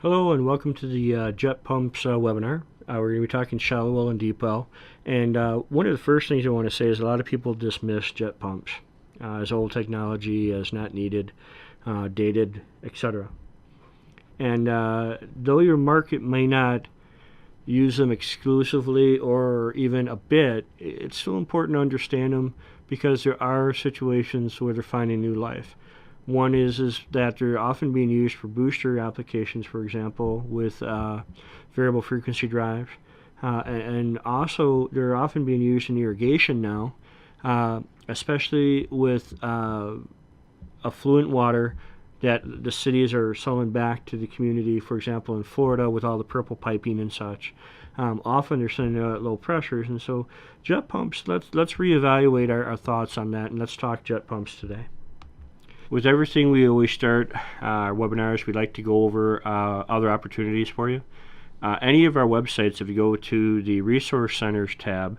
Hello and welcome to the Jet Pumps webinar. We're going to be talking shallow well and deep well. And one of the first things I want to say is a lot of people dismiss jet pumps as old technology, as not needed, dated, etc. And though your market may not use them exclusively or even a bit, it's still important to understand them because there are situations where they're finding new life. One is that they're often being used for booster applications, for example, with variable frequency drives. And also, they're often being used in irrigation now, especially with affluent water that the cities are selling back to the community. For example, in Florida, with all the purple piping and such, often they're sending out at low pressures. And so, jet pumps. Let's reevaluate our thoughts on that, and let's talk jet pumps today. With everything, we always start our webinars. We'd like to go over other opportunities for you. Any of our websites, if you go to the Resource Centers tab,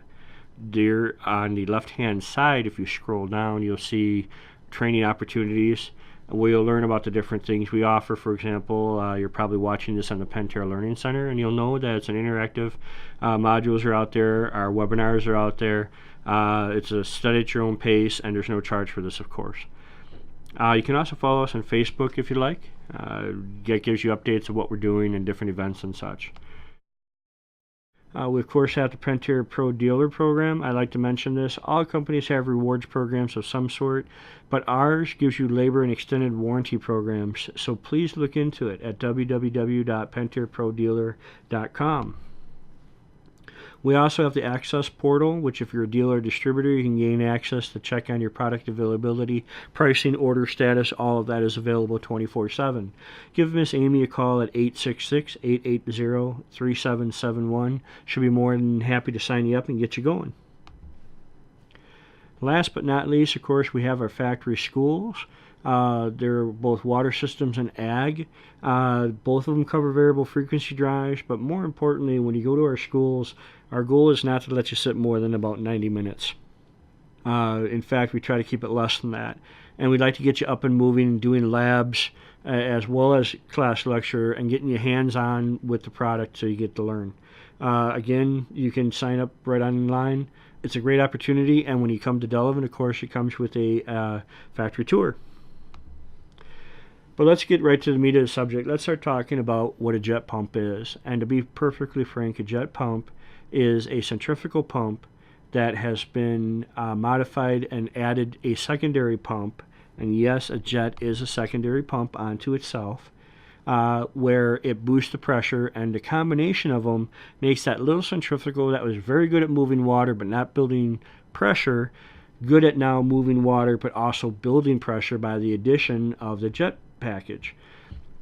there on the left-hand side, if you scroll down, you'll see training opportunities where you'll learn about the different things we offer. For example, you're probably watching this on the Pentair Learning Center, and you'll know that it's an interactive. Modules are out there. Our webinars are out there. It's a study at your own pace, and there's no charge for this, of course. You can also follow us on Facebook if you like. That gives you updates of what we're doing and different events and such. We, of course, have the Pentair Pro Dealer Program. I like to mention this. All companies have rewards programs of some sort, but ours gives you labor and extended warranty programs. So please look into it at www.pentairprodealer.com. We also have the Access Portal, which if you're a dealer or distributor, you can gain access to check on your product availability, pricing, order status. All of that is available 24/7. Give Miss Amy a call at 866-880-3771. She'll be more than happy to sign you up and get you going. Last but not least, of course, we have our factory schools. They're both water systems and ag. Both of them cover variable frequency drives, but more importantly, when you go to our schools, our goal is not to let you sit more than about 90 minutes. In fact, we try to keep it less than that. And we'd like to get you up and moving and doing labs as well as class lecture and getting you hands-on with the product so you get to learn. Again, you can sign up right online. It's a great opportunity, and when you come to Delavan, of course, it comes with a factory tour. But let's get right to the meat of the subject. Let's start talking about what a jet pump is. And to be perfectly frank, a jet pump is a centrifugal pump that has been modified and added a secondary pump. And yes, a jet is a secondary pump onto itself, where it boosts the pressure, and the combination of them makes that little centrifugal that was very good at moving water but not building pressure, good at now moving water but also building pressure by the addition of the jet package.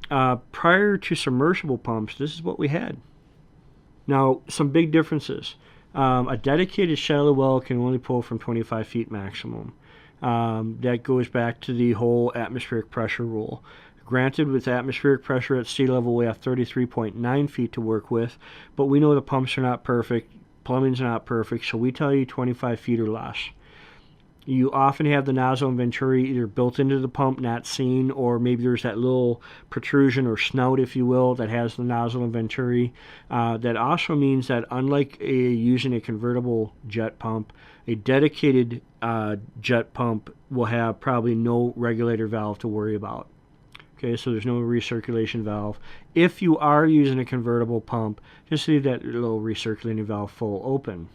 Prior to submersible pumps, this is what we had. Now, some big differences. A dedicated shallow well can only pull from 25 feet maximum. That goes back to the whole atmospheric pressure rule. Granted, with atmospheric pressure at sea level, we have 33.9 feet to work with, but we know the pumps are not perfect, plumbing's not perfect, so we tell you 25 feet or less. You often have the nozzle and venturi either built into the pump, not seen, or maybe there's that little protrusion or snout, if you will, that has the nozzle and venturi. That also means that unlike using a convertible jet pump, a dedicated jet pump will have probably no regulator valve to worry about. Okay, so there's no recirculation valve. If you are using a convertible pump, just leave that little recirculating valve full open.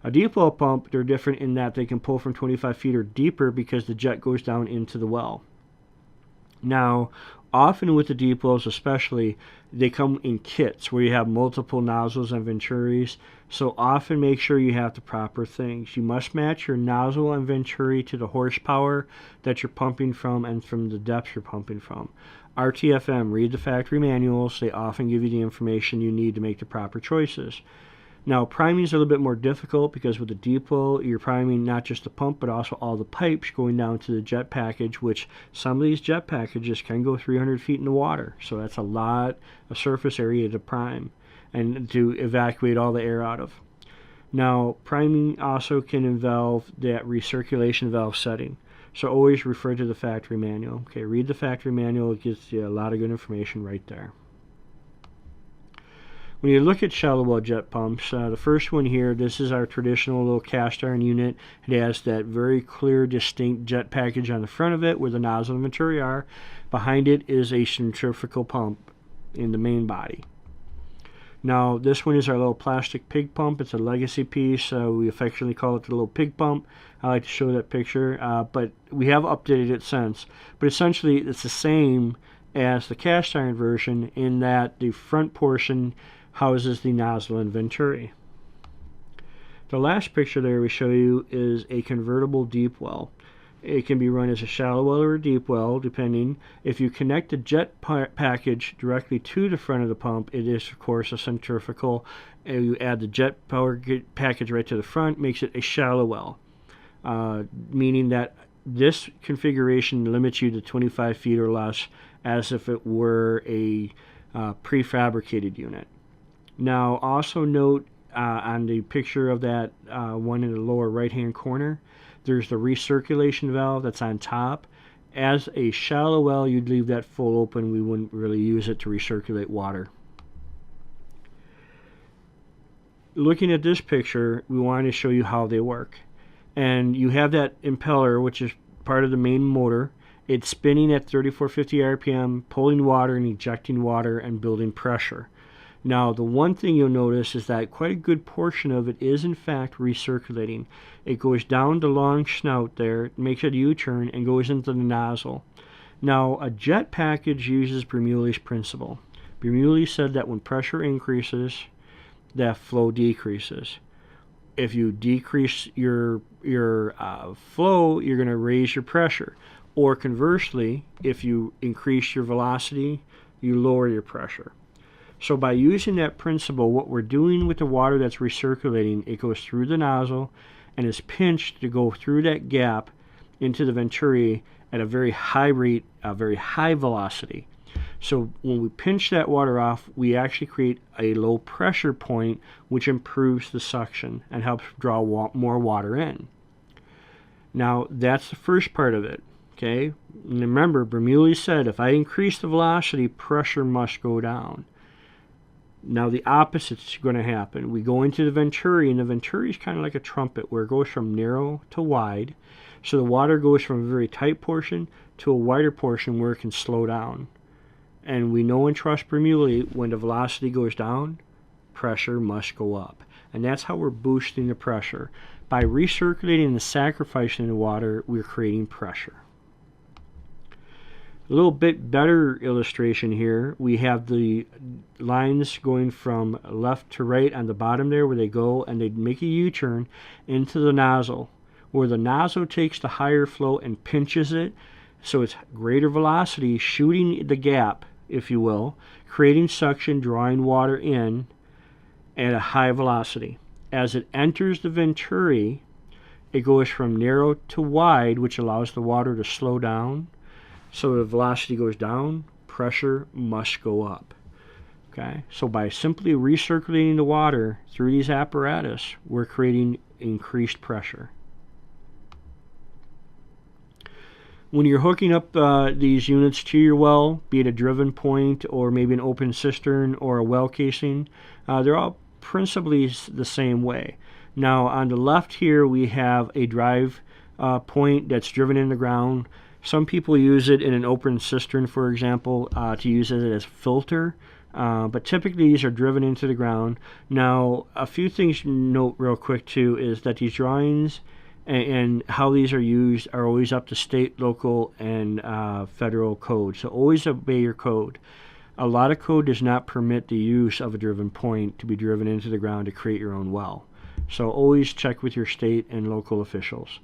A deep well pump, they're different in that they can pull from 25 feet or deeper because the jet goes down into the well. Now, often with the deep wells especially, they come in kits where you have multiple nozzles and venturis, so often make sure you have the proper things. You must match your nozzle and venturi to the horsepower that you're pumping from and from the depth you're pumping from. RTFM, read the factory manuals. They often give you the information you need to make the proper choices. Now, priming is a little bit more difficult because with the deep well, you're priming not just the pump, but also all the pipes going down to the jet package, which some of these jet packages can go 300 feet in the water. So that's a lot of surface area to prime and to evacuate all the air out of. Now, priming also can involve that recirculation valve setting. So always refer to the factory manual. Okay, read the factory manual. It gives you a lot of good information right there. When you look at shallow well jet pumps, the first one here, this is our traditional little cast iron unit. It has that very clear, distinct jet package on the front of it where the nozzle and venturi are. Behind it is a centrifugal pump in the main body. Now, this one is our little plastic pig pump. It's a legacy piece. We affectionately call it the little pig pump. I like to show that picture, but we have updated it since. But essentially, it's the same as the cast iron version in that the front portion houses the nozzle and venturi. The last picture there we show you is a convertible deep well. It can be run as a shallow well or a deep well, depending. If you connect the jet package directly to the front of the pump, it is, of course, a centrifugal. And you add the jet power package right to the front, makes it a shallow well, meaning that this configuration limits you to 25 feet or less as if it were a prefabricated unit. Now, also note on the picture of that one in the lower right-hand corner, there's the recirculation valve that's on top. As a shallow well, you'd leave that full open. We wouldn't really use it to recirculate water. Looking at this picture, we wanted to show you how they work. And you have that impeller, which is part of the main motor. It's spinning at 3450 RPM, pulling water and ejecting water and building pressure. Now, the one thing you'll notice is that quite a good portion of it is, in fact, recirculating. It goes down the long snout there, makes a U-turn, and goes into the nozzle. Now, a jet package uses Bernoulli's principle. Bernoulli said that when pressure increases, that flow decreases. If you decrease your flow, you're going to raise your pressure. Or conversely, if you increase your velocity, you lower your pressure. So by using that principle, what we're doing with the water that's recirculating, it goes through the nozzle and is pinched to go through that gap into the venturi at a very high rate, a very high velocity. So when we pinch that water off, we actually create a low pressure point, which improves the suction and helps draw more water in. Now, that's the first part of it. Okay? And remember, Bernoulli said, if I increase the velocity, pressure must go down. Now the opposite's going to happen. We go into the venturi, and the venturi is kind of like a trumpet where it goes from narrow to wide. So the water goes from a very tight portion to a wider portion where it can slow down. And we know and trust Bernoulli, when the velocity goes down, pressure must go up. And that's how we're boosting the pressure. By recirculating and sacrificing the water, we're creating pressure. A little bit better illustration here. We have the lines going from left to right on the bottom there where they go, and they make a U-turn into the nozzle, where the nozzle takes the higher flow and pinches it, so it's greater velocity shooting the gap, if you will, creating suction, drawing water in at a high velocity. As it enters the venturi, it goes from narrow to wide, which allows the water to slow down. So the velocity goes down, pressure must go up. Okay, so by simply recirculating the water through these apparatus, we're creating increased pressure. When you're hooking up these units to your well, be it a driven point or maybe an open cistern or a well casing, they're all principally the same way. Now on the left here we have a drive point that's driven in the ground. Some people use it in an open cistern, for example, to use it as filter, but typically these are driven into the ground. Now, a few things to note real quick too is that these drawings and how these are used are always up to state, local, and federal code. So always obey your code. A lot of code does not permit the use of a driven point to be driven into the ground to create your own well. So always check with your state and local officials.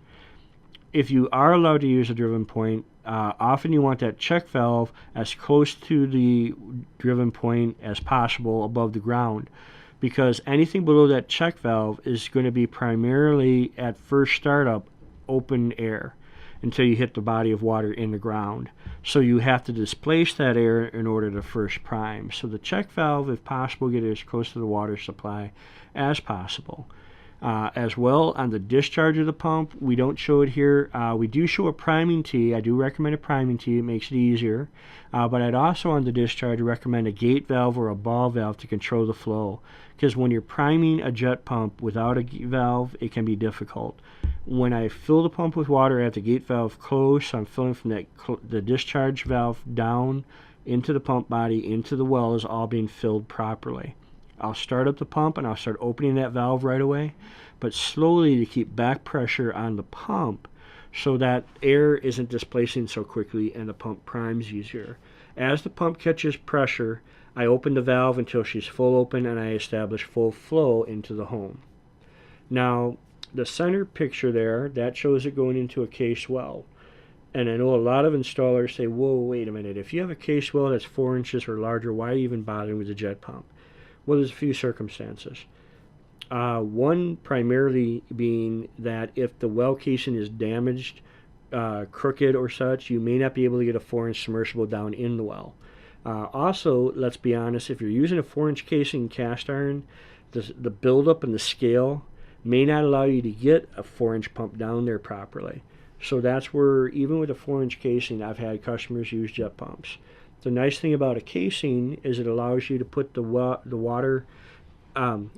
If you are allowed to use a driven point, often you want that check valve as close to the driven point as possible above the ground, because anything below that check valve is going to be primarily at first startup open air until you hit the body of water in the ground. So you have to displace that air in order to first prime. So the check valve, if possible, get it as close to the water supply as possible. As well, on the discharge of the pump, we don't show it here. We do show a priming tee. I do recommend a priming tee. It makes it easier. But I'd also, on the discharge, recommend a gate valve or a ball valve to control the flow. Because when you're priming a jet pump without a valve, it can be difficult. When I fill the pump with water, I have the gate valve closed, so I'm filling from the discharge valve down into the pump body, into the well, is all being filled properly. I'll start up the pump and I'll start opening that valve right away, but slowly to keep back pressure on the pump so that air isn't displacing so quickly and the pump primes easier. As the pump catches pressure, I open the valve until she's full open and I establish full flow into the home. Now, the center picture there, that shows it going into a case well. And I know a lot of installers say, whoa, wait a minute, if you have a case well that's 4 inches or larger, why are you even bothering with a jet pump? Well, there's a few circumstances. One primarily being that if the well casing is damaged, crooked or such, you may not be able to get a 4-inch submersible down in the well. Also, let's be honest, if you're using a 4-inch casing cast iron, the buildup and the scale may not allow you to get a 4-inch pump down there properly. So that's where, even with a 4-inch casing, I've had customers use jet pumps. The nice thing about a casing is it allows you to put the water. The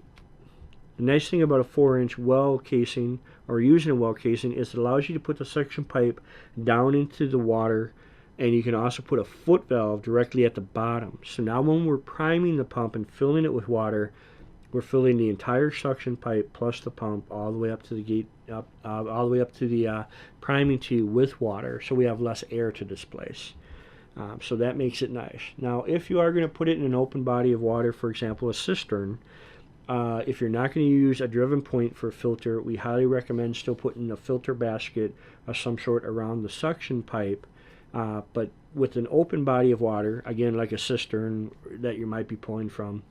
nice thing about a 4-inch well casing or using a well casing is it allows you to put the suction pipe down into the water, and you can also put a foot valve directly at the bottom. So now when we're priming the pump and filling it with water, we're filling the entire suction pipe plus the pump all the way up to the gate, all the way up to the priming tee with water, so we have less air to displace. So that makes it nice. Now, if you are going to put it in an open body of water, for example, a cistern, if you're not going to use a driven point for a filter, we highly recommend still putting a filter basket of some sort around the suction pipe. But with an open body of water, again, like a cistern that you might be pulling from,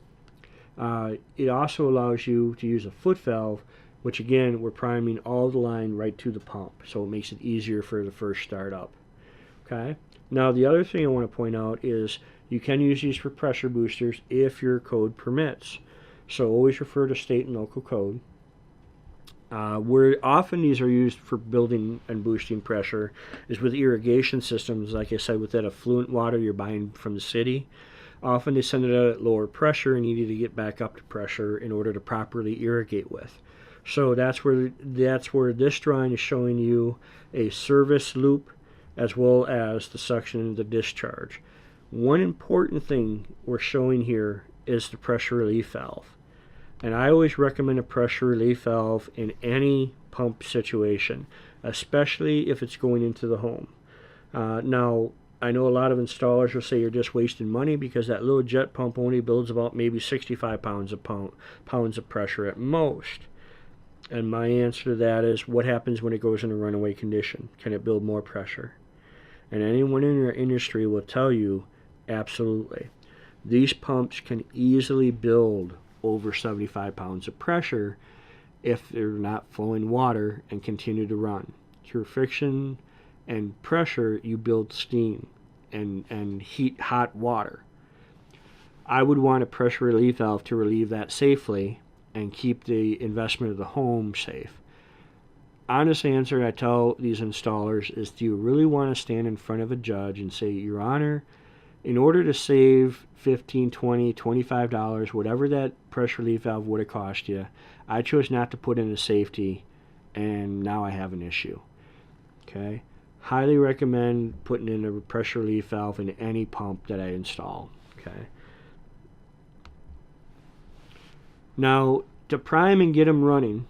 it also allows you to use a foot valve, which again, we're priming all the line right to the pump. So it makes it easier for the first startup. Okay. Now, the other thing I want to point out is you can use these for pressure boosters if your code permits. So always refer to state and local code. Where often these are used for building and boosting pressure is with irrigation systems, like I said, with that affluent water you're buying from the city. Often they send it out at lower pressure and you need to get back up to pressure in order to properly irrigate with. So that's where this drawing is showing you a service loop as well as the suction and the discharge. One important thing we're showing here is the pressure relief valve. And I always recommend a pressure relief valve in any pump situation, especially if it's going into the home. Now, I know a lot of installers will say you're just wasting money because that little jet pump only builds about maybe 65 pounds of pressure at most. And my answer to that is, what happens when it goes into runaway condition? Can it build more pressure? And anyone in your industry will tell you, absolutely. These pumps can easily build over 75 pounds of pressure if they're not flowing water and continue to run. Through friction and pressure, you build steam and heat hot water. I would want a pressure relief valve to relieve that safely and keep the investment of the home safe. Honest answer I tell these installers is, do you really want to stand in front of a judge and say, Your Honor, in order to save $15, $20, $25, whatever that pressure relief valve would have cost you, I chose not to put in a safety, and now I have an issue. Okay? Highly recommend putting in a pressure relief valve in any pump that I install. Okay? Now, to prime and get them running,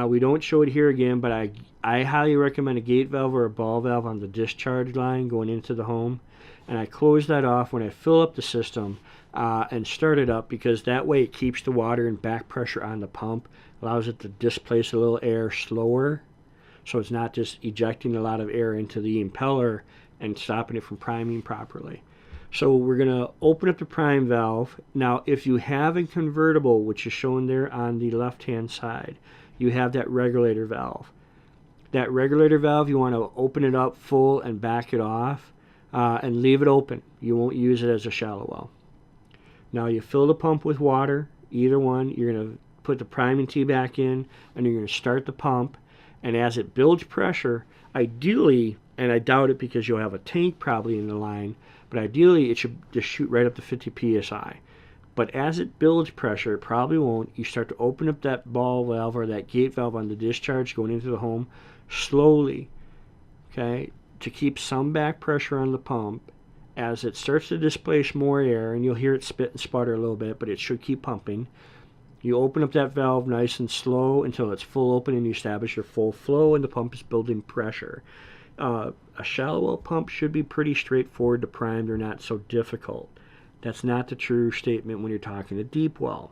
we don't show it here again, but I highly recommend a gate valve or a ball valve on the discharge line going into the home. And I close that off when I fill up the system and start it up, because that way it keeps the water and back pressure on the pump, allows it to displace a little air slower, so it's not just ejecting a lot of air into the impeller and stopping it from priming properly. So we're going to open up the prime valve. Now, if you have a convertible, which is shown there on the left-hand side, you have that regulator valve. That regulator valve, you want to open it up full and back it off and leave it open. You won't use it as a shallow well. Now, you fill the pump with water, either one. You're going to put the priming tee back in, and you're going to start the pump. And as it builds pressure, ideally, and I doubt it because you'll have a tank probably in the line, but ideally it should just shoot right up to 50 psi. But as it builds pressure, it probably won't. You start to open up that ball valve or that gate valve on the discharge going into the home slowly, okay, to keep some back pressure on the pump. As it starts to displace more air, and you'll hear it spit and sputter a little bit, but it should keep pumping. You open up that valve nice and slow until it's full open, and you establish your full flow, and the pump is building pressure. A shallow well pump should be pretty straightforward to prime. They're not so difficult. That's not the true statement when you're talking a deep well.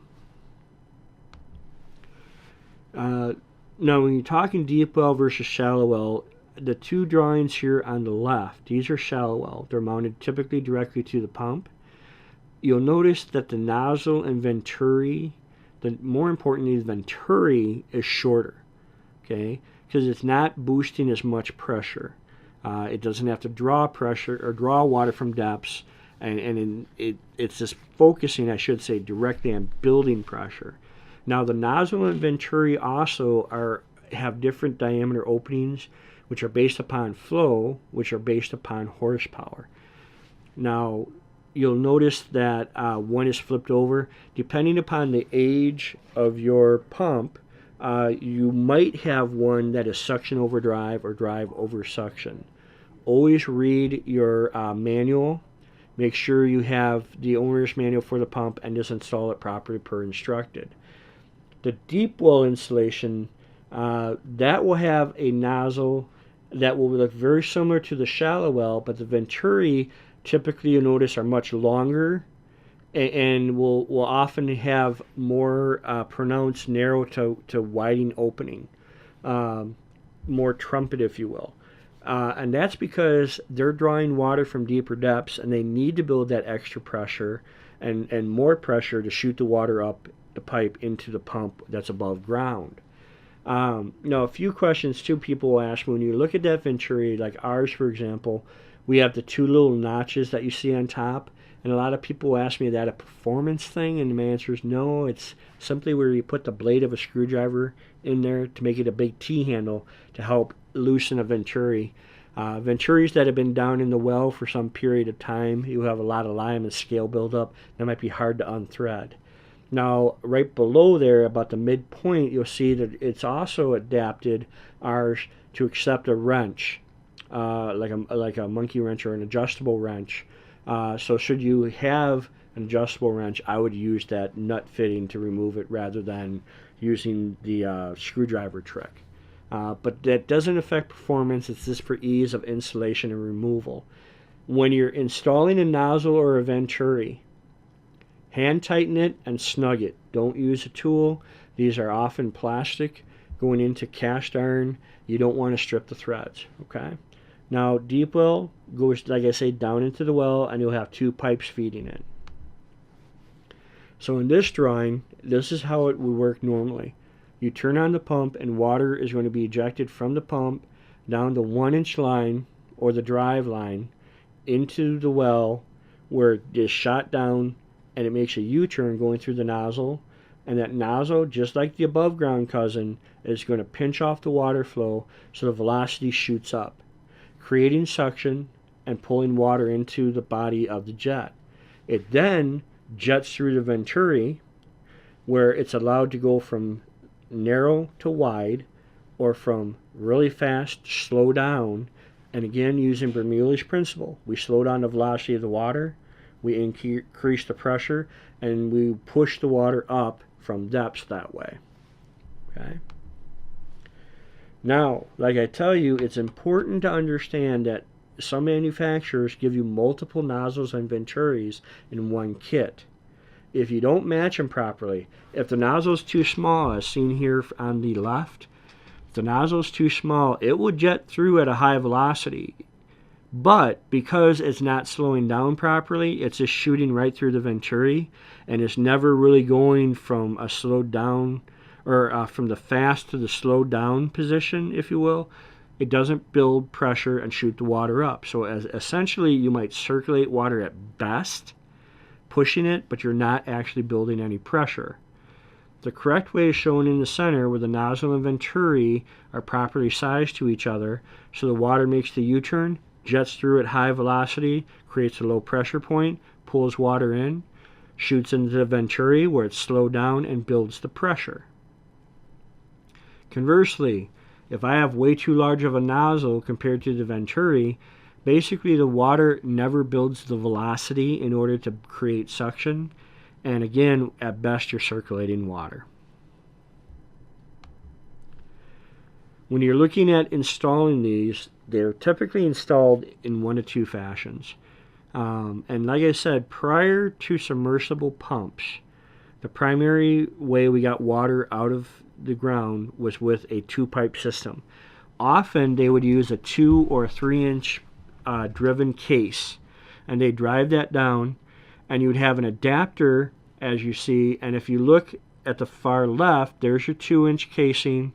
Now, when you're talking deep well versus shallow well, the two drawings here on the left, these are shallow well. They're mounted typically directly to the pump. You'll notice that the nozzle and venturi, more importantly, the venturi is shorter, okay, because it's not boosting as much pressure. It doesn't have to draw pressure or draw water from depths, and it's just focusing, I should say, directly on building pressure. Now, the nozzle and venturi also have different diameter openings, which are based upon flow, which are based upon horsepower. Now, you'll notice that one is flipped over. Depending upon the age of your pump, you might have one that is suction over drive or drive over suction. Always read your manual. Make sure you have the owner's manual for the pump and just install it properly per instructed. The deep well installation, that will have a nozzle that will look very similar to the shallow well, but the venturi typically, you'll notice, are much longer and will often have more pronounced narrow to widening opening, more trumpet, if you will. And that's because they're drawing water from deeper depths, and they need to build that extra pressure and more pressure to shoot the water up the pipe into the pump that's above ground. Now, a few questions too people will ask me when you look at that venturi, like ours, for example. We have the two little notches that you see on top, and a lot of people ask me, is that a performance thing? And my answer is no. It's simply where you put the blade of a screwdriver in there to make it a big T-handle to help loosen a venturi. Venturis that have been down in the well for some period of time, you have a lot of lime and scale buildup. That might be hard to unthread. Now, right below there, about the midpoint, you'll see that it's also adapted ours to accept a wrench. Like a monkey wrench or an adjustable wrench. So should you have an adjustable wrench, I would use that nut fitting to remove it rather than using the screwdriver trick. But that doesn't affect performance. It's just for ease of installation and removal. When you're installing a nozzle or a venturi, hand tighten it and snug it. Don't use a tool. These are often plastic going into cast iron. You don't want to strip the threads, okay? Now, deep well goes, like I say, down into the well, and you'll have two pipes feeding it. So in this drawing, this is how it would work normally. You turn on the pump, and water is going to be ejected from the pump down the 1-inch line, or the drive line, into the well, where it is shot down, and it makes a U-turn going through the nozzle. And that nozzle, just like the above ground cousin, is going to pinch off the water flow so the velocity shoots up, creating suction and pulling water into the body of the jet. It then jets through the venturi, where it's allowed to go from narrow to wide, or from really fast to slow down. And again, using Bernoulli's principle, we slow down the velocity of the water, we increase the pressure, and we push the water up from depths that way. Okay. Now, like I tell you, it's important to understand that some manufacturers give you multiple nozzles and venturis in one kit. If you don't match them properly, if the nozzle is too small, as seen here on the left, if the nozzle is too small, it will jet through at a high velocity. But because it's not slowing down properly, it's just shooting right through the venturi, and it's never really going from a slowed down, or from the fast to the slowed down position, if you will. It doesn't build pressure and shoot the water up. So essentially, you might circulate water at best, pushing it, but you're not actually building any pressure. The correct way is shown in the center where the nozzle and venturi are properly sized to each other, so the water makes the U-turn, jets through at high velocity, creates a low pressure point, pulls water in, shoots into the venturi where it's slowed down and builds the pressure. Conversely, if I have way too large of a nozzle compared to the venturi, basically the water never builds the velocity in order to create suction, and again, at best, you're circulating water. When you're looking at installing these, they're typically installed in one of two fashions. And like I said, prior to submersible pumps, the primary way we got water out of the ground was with a two-pipe system. Often they would use a 2 or 3 inch driven case, and they drive that down, and you would have an adapter, as you see, and if you look at the far left, there's your 2-inch casing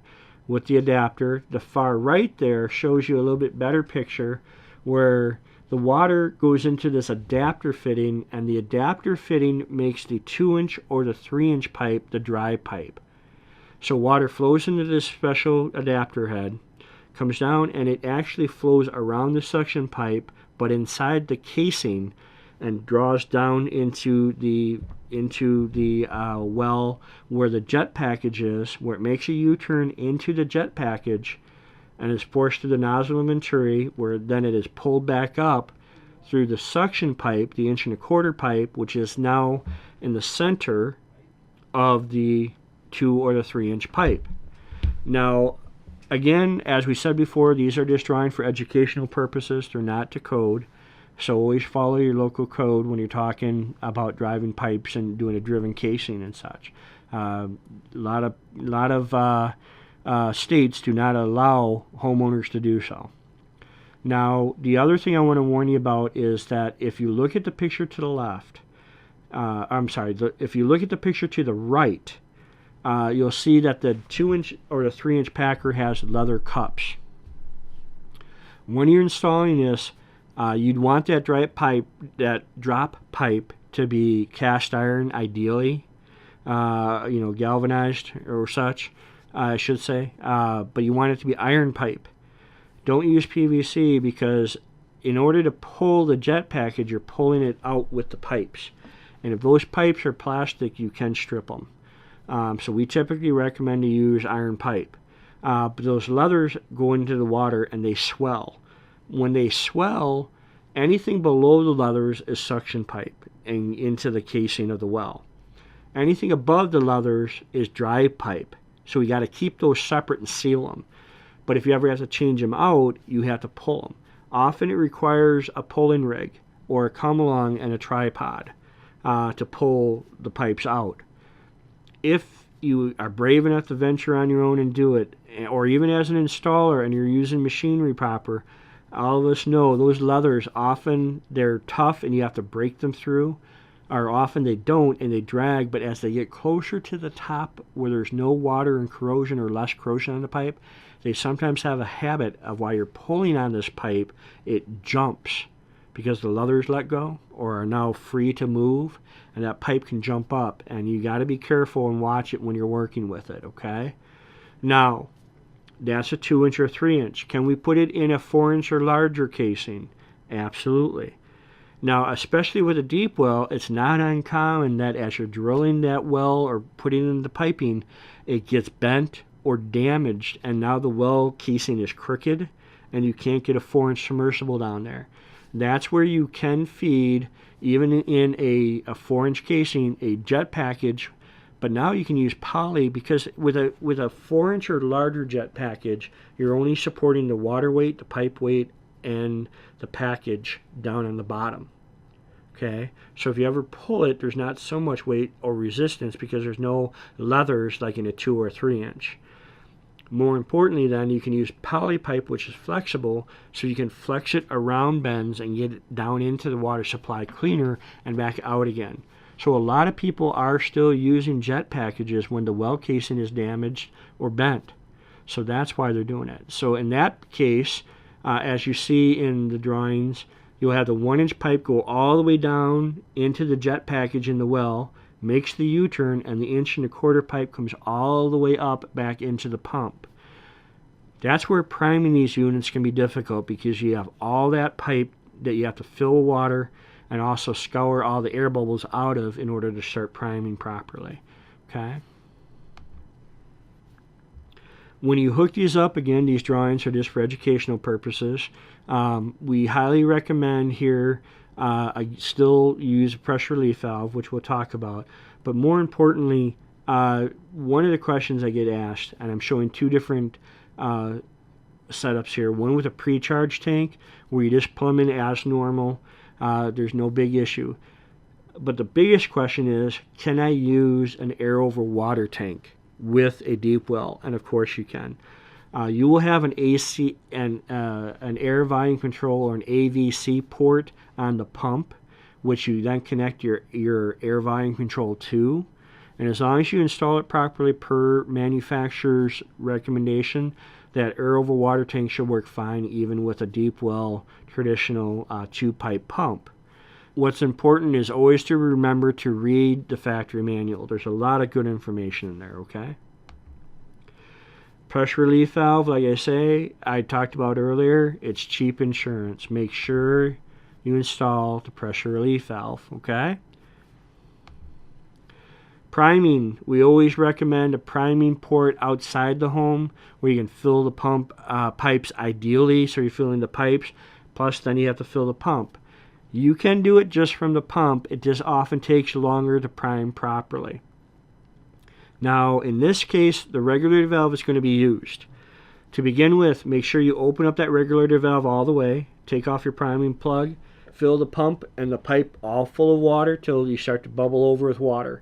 with the adapter. The far right there shows you a little bit better picture where the water goes into this adapter fitting, and the adapter fitting makes the 2-inch or the 3-inch pipe the dry pipe. So water flows into this special adapter head, comes down, and it actually flows around the suction pipe, but inside the casing, and draws down into the well where the jet package is, where it makes a U-turn into the jet package and is forced through the nozzle and venturi, where then it is pulled back up through the suction pipe, the 1.25 inch pipe, which is now in the center of the 2 or the 3 inch pipe. Now, again, as we said before, these are just drawing for educational purposes. They're not to code. So always follow your local code when you're talking about driving pipes and doing a driven casing and such. A lot of states do not allow homeowners to do so. Now, the other thing I want to warn you about is that if you look at the picture to the left, if you look at the picture to the right, you'll see that the 2-inch or the 3-inch packer has leather cups. When you're installing this, you'd want that drop pipe to be cast iron, ideally, galvanized or such, I should say. But you want it to be iron pipe. Don't use PVC because in order to pull the jet package, you're pulling it out with the pipes. And if those pipes are plastic, you can strip them. So we typically recommend to use iron pipe. But those leathers go into the water and they swell. When they swell, anything below the leathers is suction pipe and into the casing of the well. Anything above the leathers is dry pipe. So we got to keep those separate and seal them. But if you ever have to change them out, you have to pull them. Often it requires a pulling rig or a come along and a tripod to pull the pipes out. If you are brave enough to venture on your own and do it, or even as an installer and you're using machinery proper, all of us know those leathers, often they're tough and you have to break them through, or often they don't and they drag, but as they get closer to the top where there's no water and corrosion or less corrosion on the pipe, they sometimes have a habit of while you're pulling on this pipe, it jumps because the leathers let go or are now free to move, and that pipe can jump up, and you got to be careful and watch it when you're working with it, okay? Now, that's a 2-inch or 3-inch. Can we put it in a 4-inch or larger casing? Absolutely. Now, especially with a deep well, it's not uncommon that as you're drilling that well or putting in the piping, it gets bent or damaged, and now the well casing is crooked, and you can't get a 4-inch submersible down there. That's where you can feed, even in a 4-inch casing, a jet package. But now you can use poly, because with a 4-inch or larger jet package, you're only supporting the water weight, the pipe weight, and the package down on the bottom. Okay, so if you ever pull it, there's not so much weight or resistance because there's no leathers like in a 2 or 3-inch. More importantly, then, you can use poly pipe, which is flexible, so you can flex it around bends and get it down into the water supply cleaner and back out again. So a lot of people are still using jet packages when the well casing is damaged or bent. So that's why they're doing it. So in that case, as you see in the drawings, you'll have the 1-inch pipe go all the way down into the jet package in the well, makes the U-turn, and the 1.25 inch pipe comes all the way up back into the pump. That's where priming these units can be difficult, because you have all that pipe that you have to fill with water and also scour all the air bubbles out of in order to start priming properly. Okay. When you hook these up, again, these drawings are just for educational purposes. We highly recommend here I still use a pressure relief valve, which we'll talk about. But more importantly, one of the questions I get asked, and I'm showing two different setups here. One with a pre-charge tank, where you just plumb in as normal. There's no big issue. But the biggest question is, can I use an air over water tank with a deep well? And of course you can. You will have an AC and an air volume control, or an AVC port on the pump, which you then connect your air volume control to. And as long as you install it properly per manufacturer's recommendation, that air over water tank should work fine, even with a deep well traditional 2-pipe pump. What's important is always to remember to read the factory manual. There's a lot of good information in there, okay? Pressure relief valve, like I talked about earlier, it's cheap insurance. Make sure you install the pressure relief valve, okay? Priming, we always recommend a priming port outside the home where you can fill the pump pipes ideally, so you're filling the pipes, plus then you have to fill the pump. You can do it just from the pump, it just often takes longer to prime properly. Now, in this case, the regulator valve is going to be used. To begin with, make sure you open up that regulator valve all the way, take off your priming plug, fill the pump and the pipe all full of water till you start to bubble over with water.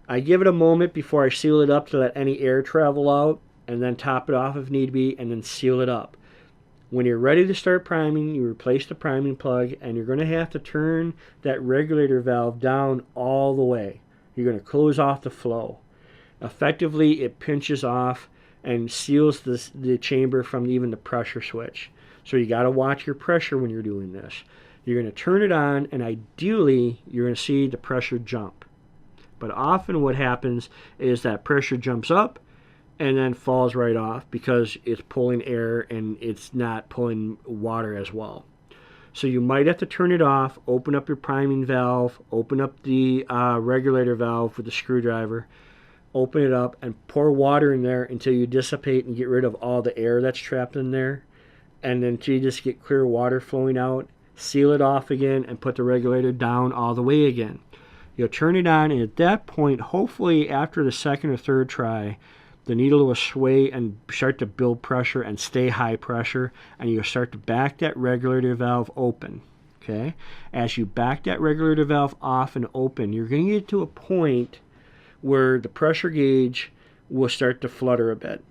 I give it a moment before I seal it up to let any air travel out, and then top it off if need be, and then seal it up. When you're ready to start priming, you replace the priming plug, and you're going to have to turn that regulator valve down all the way. You're going to close off the flow. Effectively, it pinches off and seals the chamber from even the pressure switch. So you got to watch your pressure when you're doing this. You're going to turn it on, and ideally, you're going to see the pressure jump. But often what happens is that pressure jumps up and then falls right off because it's pulling air and it's not pulling water as well. So you might have to turn it off, open up your priming valve, open up the regulator valve with the screwdriver, open it up and pour water in there until you dissipate and get rid of all the air that's trapped in there. And then until you just get clear water flowing out, seal it off again and put the regulator down all the way again. You'll turn it on, and at that point, hopefully after the second or third try, the needle will sway and start to build pressure and stay high pressure, and you'll start to back that regulator valve open. Okay? As you back that regulator valve off and open, you're going to get to a point where the pressure gauge will start to flutter a bit.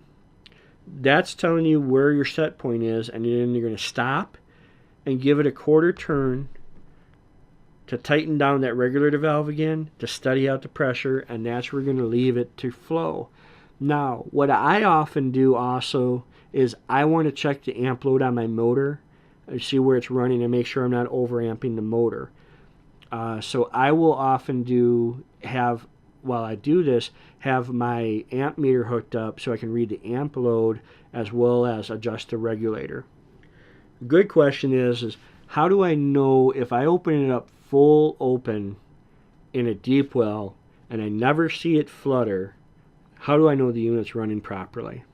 That's telling you where your set point is, and then you're going to stop and give it a quarter turn to tighten down that regulator valve again, to steady out the pressure, and that's where we're going to leave it to flow. Now, what I often do also is I want to check the amp load on my motor, see where it's running, and make sure I'm not overamping the motor. So I will often while I do this, have my amp meter hooked up so I can read the amp load as well as adjust the regulator. The good question is how do I know if I open it up full open in a deep well and I never see it flutter, how do I know the unit's running properly?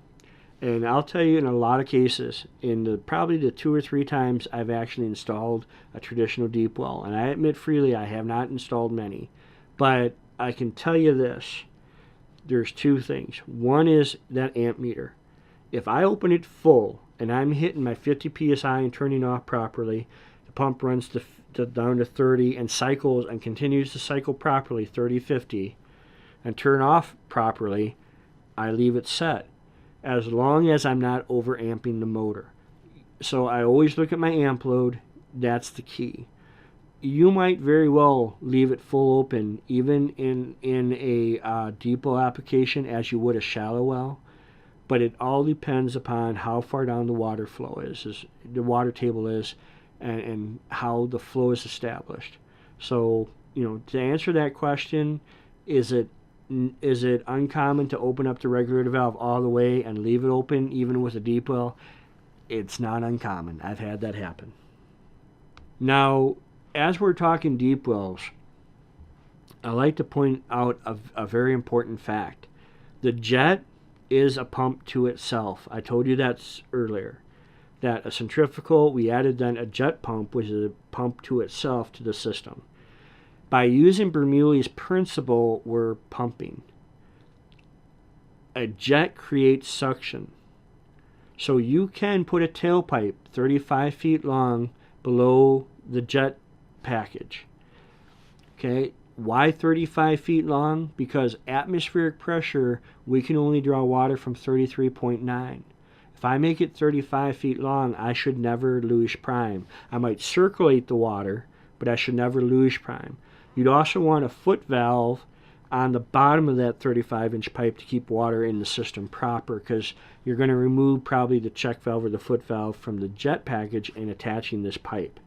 And I'll tell you, in a lot of cases, probably the 2 or 3 times I've actually installed a traditional deep well, and I admit freely I have not installed many, but I can tell you this, there's 2 things. One is that amp meter. If I open it full and I'm hitting my 50 psi and turning off properly, the pump runs down to 30 and cycles and continues to cycle properly, 30, 50, and turn off properly, I leave it set, as long as I'm not overamping the motor. So I always look at my amp load. That's the key. You might very well leave it full open, even in a deep well application, as you would a shallow well, but it all depends upon how far down the water flow is the water table is, and how the flow is established. So, to answer that question, Is it uncommon to open up the regulator valve all the way and leave it open even with a deep well? It's not uncommon. I've had that happen. Now, as we're talking deep wells, I like to point out a very important fact. The jet is a pump to itself. I told you that earlier. That a centrifugal, we added then a jet pump, which is a pump to itself to the system. By using Bernoulli's principle, we're pumping. A jet creates suction. So you can put a tailpipe 35 feet long below the jet package. Okay, why 35 feet long? Because atmospheric pressure, we can only draw water from 33.9. If I make it 35 feet long, I should never lose prime. I might circulate the water, but I should never lose prime. You'd also want a foot valve on the bottom of that 35-inch pipe to keep water in the system proper, because you're going to remove probably the check valve or the foot valve from the jet package and attaching this pipe.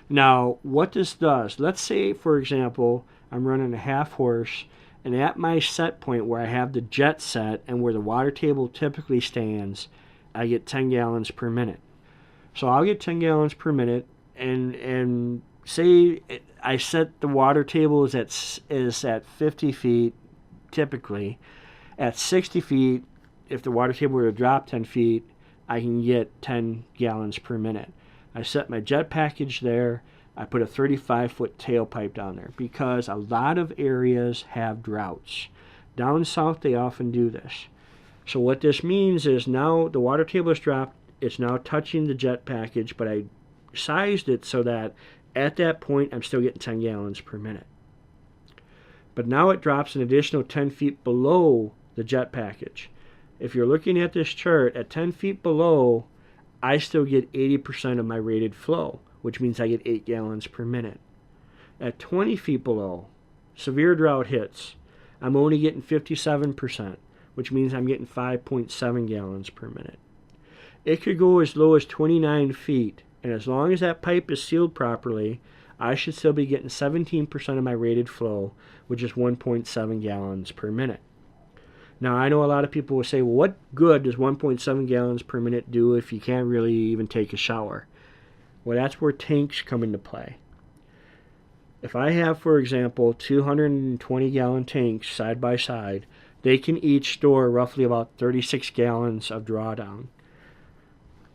Now, what this does, let's say, for example, I'm running a half horse, and at my set point where I have the jet set and where the water table typically stands, I get 10 gallons per minute. So I'll get 10 gallons per minute, and say I set the water table is at 50 feet typically. At 60 feet, if the water table were to drop 10 feet, I can get 10 gallons per minute. I set my jet package there. I put a 35-foot tailpipe down there because a lot of areas have droughts. Down south, they often do this. So what this means is now the water table is dropped. It's now touching the jet package, but I sized it so that at that point, I'm still getting 10 gallons per minute. But now it drops an additional 10 feet below the jet package. If you're looking at this chart, at 10 feet below, I still get 80% of my rated flow, which means I get 8 gallons per minute. At 20 feet below, severe drought hits. I'm only getting 57%, which means I'm getting 5.7 gallons per minute. It could go as low as 29 feet. And as long as that pipe is sealed properly, I should still be getting 17% of my rated flow, which is 1.7 gallons per minute. Now, I know a lot of people will say, well, what good does 1.7 gallons per minute do if you can't really even take a shower? Well, that's where tanks come into play. If I have, for example, 220-gallon tanks side by side, they can each store roughly about 36 gallons of drawdown.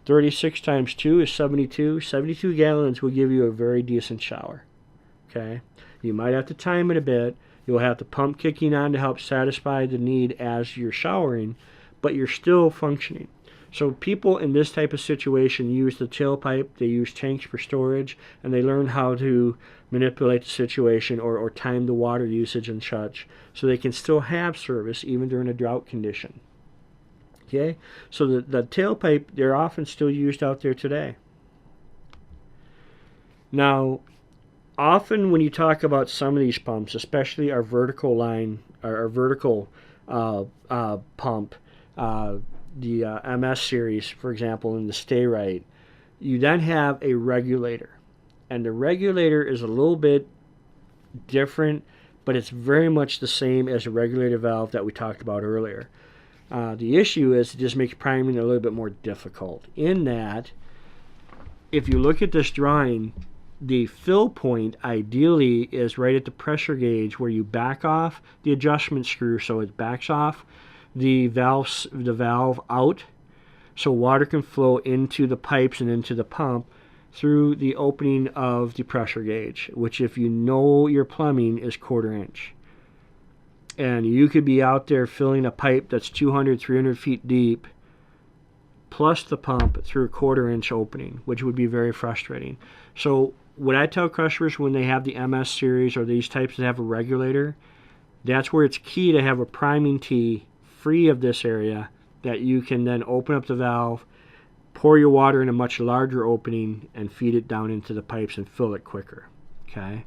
36 times 2 is 72. 72 gallons will give you a very decent shower. Okay? You might have to time it a bit. You'll have the pump kicking on to help satisfy the need as you're showering, but you're still functioning. So people in this type of situation use the tailpipe, they use tanks for storage, and they learn how to manipulate the situation or time the water usage and such so they can still have service even during a drought condition. Okay, so the tailpipe, they're often still used out there today. Now, often when you talk about some of these pumps, especially our vertical line, our vertical pump, the MS series, for example, in the Stay Right, you then have a regulator. And the regulator is a little bit different, but it's very much the same as the regulator valve that we talked about earlier. The issue is it just makes priming a little bit more difficult. In that, if you look at this drawing, the fill point ideally is right at the pressure gauge where you back off the adjustment screw so it backs off the valve out so water can flow into the pipes and into the pump through the opening of the pressure gauge, which if you know your plumbing is 1/4 inch. And you could be out there filling a pipe that's 200, 300 feet deep, plus the pump through a 1/4 inch opening, which would be very frustrating. So what I tell customers when they have the MS series or these types that have a regulator, that's where it's key to have a priming tee free of this area that you can then open up the valve, pour your water in a much larger opening, and feed it down into the pipes and fill it quicker. Okay?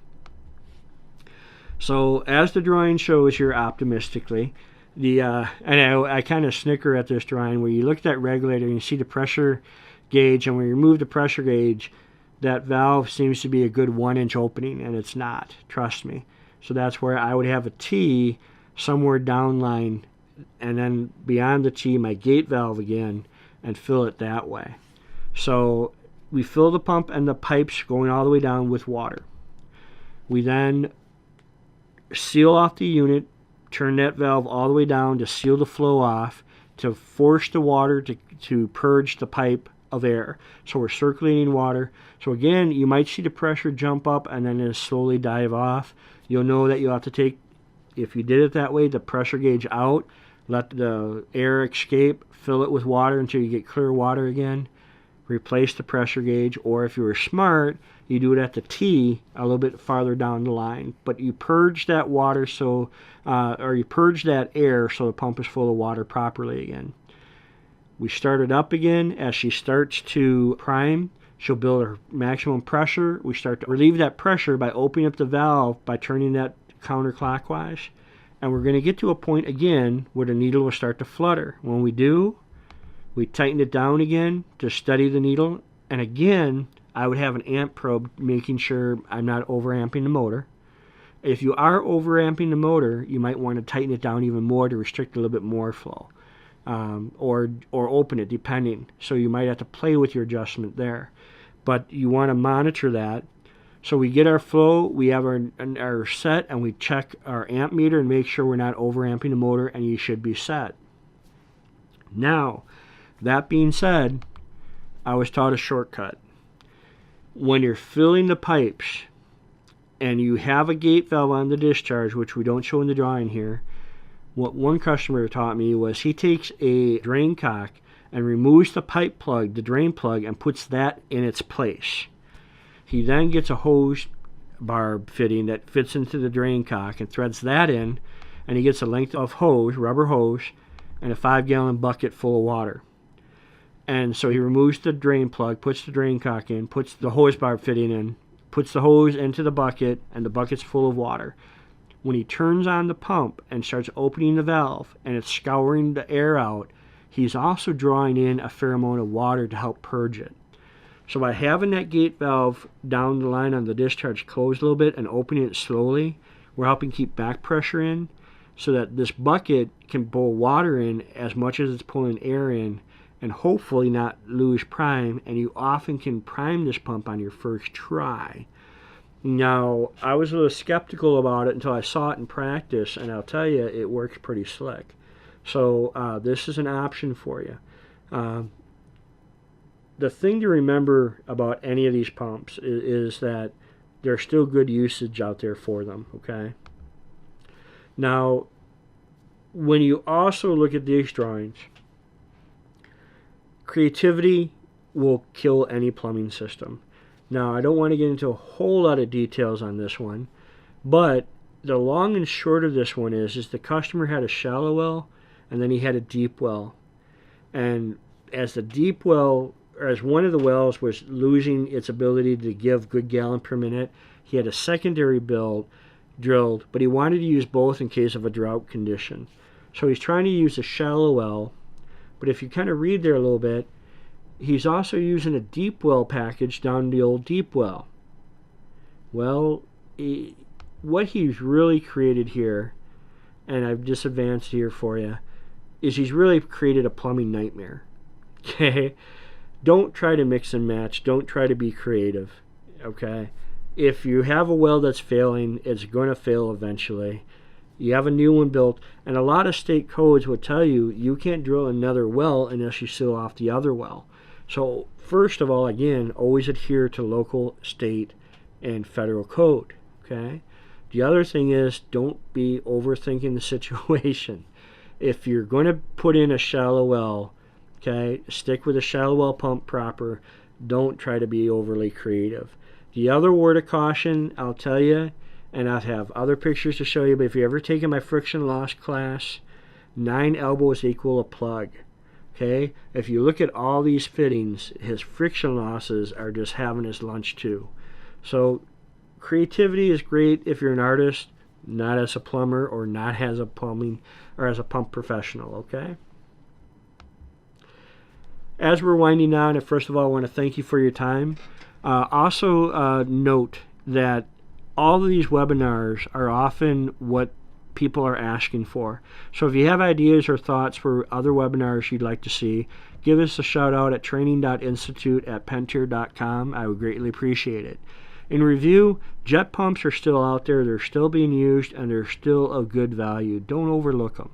So as the drawing shows here optimistically, and I kind of snicker at this drawing where you look at that regulator and you see the pressure gauge, and when you remove the pressure gauge, that valve seems to be a good 1 inch opening, and it's not. Trust me. So that's where I would have a T somewhere downline, and then beyond the T, my gate valve again, and fill it that way. So we fill the pump and the pipes going all the way down with water. We then seal off the unit, turn that valve all the way down to seal the flow off, to force the water to purge the pipe of air. So we're circulating water. So again, you might see the pressure jump up and then it slowly dive off. You'll know that you'll have to take, if you did it that way, the pressure gauge out, let the air escape, fill it with water until you get clear water again, replace the pressure gauge, or if you were smart, you do it at the T a little bit farther down the line. But you purge that water or you purge that air so the pump is full of water properly again. We start it up again. As she starts to prime, she'll build her maximum pressure. We start to relieve that pressure by opening up the valve by turning that counterclockwise. And we're going to get to a point again where the needle will start to flutter. When we do, we tighten it down again to steady the needle. And again, I would have an amp probe making sure I'm not overamping the motor. If you are overamping the motor, you might want to tighten it down even more to restrict a little bit more flow. Or open it, depending. So you might have to play with your adjustment there. But you want to monitor that. So we get our flow, we have our set, and we check our amp meter and make sure we're not overamping the motor, and you should be set. Now, that being said, I was taught a shortcut. When you're filling the pipes and you have a gate valve on the discharge, which we don't show in the drawing here, what one customer taught me was he takes a drain cock and removes the pipe plug, the drain plug, and puts that in its place. He then gets a hose barb fitting that fits into the drain cock and threads that in, and he gets a length of hose, rubber hose, and a 5-gallon bucket full of water. And so he removes the drain plug, puts the drain cock in, puts the hose barb fitting in, puts the hose into the bucket, and the bucket's full of water. When he turns on the pump and starts opening the valve and it's scouring the air out, he's also drawing in a fair amount of water to help purge it. So by having that gate valve down the line on the discharge closed a little bit and opening it slowly, we're helping keep back pressure in so that this bucket can pull water in as much as it's pulling air in and hopefully not lose prime. And you often can prime this pump on your first try. Now, I was a little skeptical about it until I saw it in practice, and I'll tell you, it works pretty slick. So this is an option for you. The thing to remember about any of these pumps is that there's still good usage out there for them, okay? Now, when you also look at these drawings, creativity will kill any plumbing system. Now, I don't want to get into a whole lot of details on this one, but the long and short of this one is the customer had a shallow well, and then he had a deep well. And as the deep well, or as one of the wells was losing its ability to give good gallon per minute, he had a secondary drilled, but he wanted to use both in case of a drought condition. So he's trying to use a shallow well, but if you kind of read there a little bit, he's also using a deep well package down the old deep well. Well, what he's really created here, and I've just advanced here for you, is he's really created a plumbing nightmare. Okay? Don't try to mix and match. Don't try to be creative. Okay? If you have a well that's failing, it's going to fail eventually. You have a new one built, and a lot of state codes will tell you you can't drill another well unless you seal off the other well. So first of all, again, always adhere to local, state, and federal code. Okay? The other thing is, don't be overthinking the situation. If you're going to put in a shallow well, okay, stick with a shallow well pump proper. Don't try to be overly creative. The other word of caution, I'll tell you, and I'll have other pictures to show you, but if you've ever taken my friction loss class, 9 elbows equal a plug. Okay? If you look at all these fittings, his friction losses are just having his lunch too. So creativity is great if you're an artist, not as a plumber or not as a plumbing or as a pump professional, okay? As we're winding down, first of all, I want to thank you for your time. Also note that all of these webinars are often what people are asking for. So if you have ideas or thoughts for other webinars you'd like to see, give us a shout out at training.institute@pentair.com. I would greatly appreciate it. In review, jet pumps are still out there, they're still being used, and they're still of good value. Don't overlook them.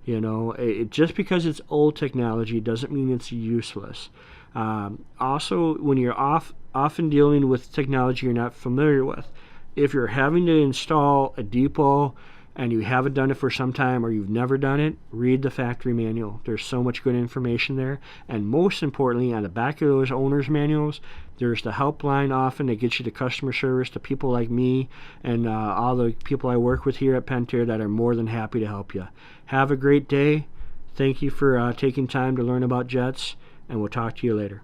You know, just because it's old technology doesn't mean it's useless. Also, when you're often dealing with technology you're not familiar with, if you're having to install a depot and you haven't done it for some time or you've never done it, read the factory manual. There's so much good information there. And most importantly, on the back of those owner's manuals, there's the helpline often that gets you to customer service, to people like me and all the people I work with here at Pentair that are more than happy to help you. Have a great day. Thank you for taking time to learn about jets, and we'll talk to you later.